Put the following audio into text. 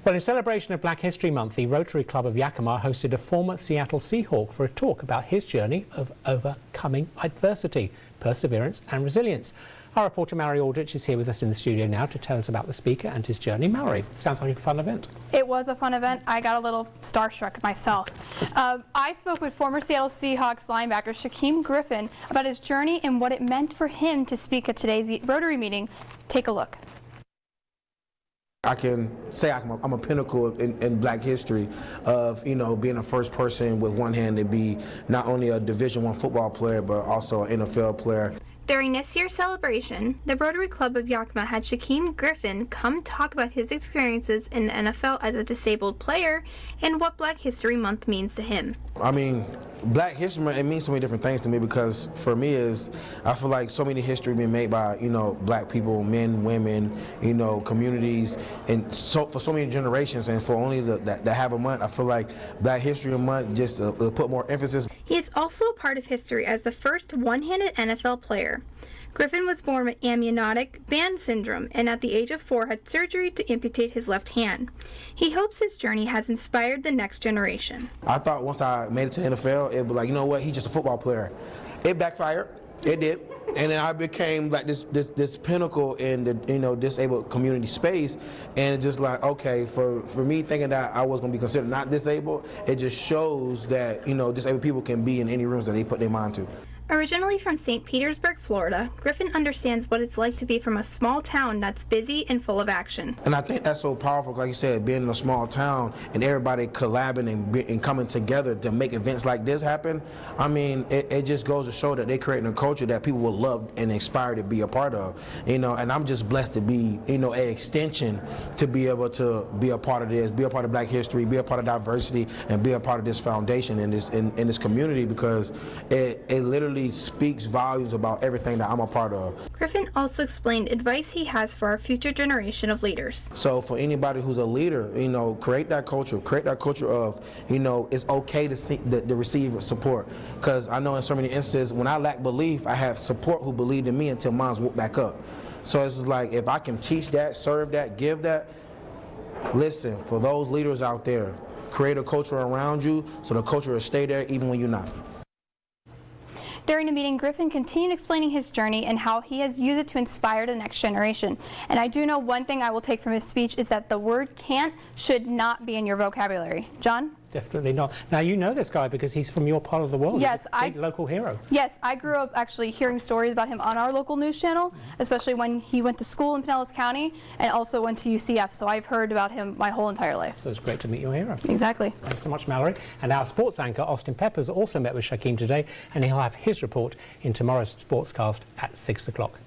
Well, in celebration of Black History Month, the Rotary Club of Yakima hosted a former Seattle Seahawk for a talk about his journey of overcoming adversity, perseverance and resilience. Our reporter Malorie Aldrich is here with us in the studio now to tell us about the speaker and his journey. Malorie, sounds like a fun event. It was a fun event. I got a little starstruck myself. I spoke with former Seattle Seahawks linebacker Shaquem Griffin about his journey and what it meant for him to speak at today's Rotary meeting. Take a look. I can say I'm a pinnacle in Black history of, being the first person with one hand to be not only a Division I football player, but also an NFL player. During this year's celebration, the Rotary Club of Yakima had Shaquem Griffin come talk about his experiences in the NFL as a disabled player and what Black History Month means to him. I mean, Black History Month, it means so many different things to me because for me I feel like so many history being made by, Black people, men, women, communities, and so for so many generations, and for only that have a month, I feel like Black History Month just put more emphasis. He is also a part of history as the first one-handed NFL player. Griffin was born with amniotic band syndrome and at the age of 4 had surgery to amputate his left hand. He hopes his journey has inspired the next generation. I thought once I made it to the NFL, it'd be like, you know what, he's just a football player. It backfired. It did. And then I became like this pinnacle in the disabled community space, and it's just like, okay, for me thinking that I was going to be considered not disabled, it just shows that disabled people can be in any rooms that they put their mind to. Originally from St. Petersburg, Florida, Griffin understands what it's like to be from a small town that's busy and full of action. And I think that's so powerful, like you said, being in a small town and everybody collabing and coming together to make events like this happen. I mean, it just goes to show that they're creating a culture that people will love and inspire to be a part of. And I'm just blessed to be, an extension to be able to be a part of this, be a part of Black history, be a part of diversity, and be a part of this foundation in this community, because it literally speaks volumes about everything that I'm a part of. Griffin also explained advice he has for our future generation of leaders. So for anybody who's a leader, create that culture of, it's okay to receive support. Because I know in so many instances, when I lack belief, I have support who believed in me until mine's woke back up. So it's like, if I can teach that, serve that, give that, listen, for those leaders out there, create a culture around you so the culture will stay there even when you're not. During the meeting, Griffin continued explaining his journey and how he has used it to inspire the next generation. And I do know one thing I will take from his speech is that the word can't should not be in your vocabulary. John? Definitely not. Now, you know this guy because he's from your part of the world. Yes, he's a local hero. Yes, I grew up actually hearing stories about him on our local news channel, especially when he went to school in Pinellas County and also went to UCF. So I've heard about him my whole entire life. So it's great to meet your hero. Exactly. Thanks so much, Malorie. And our sports anchor, Austin Peppers, also met with Shaquem today, and he'll have his report in tomorrow's sportscast at 6 o'clock.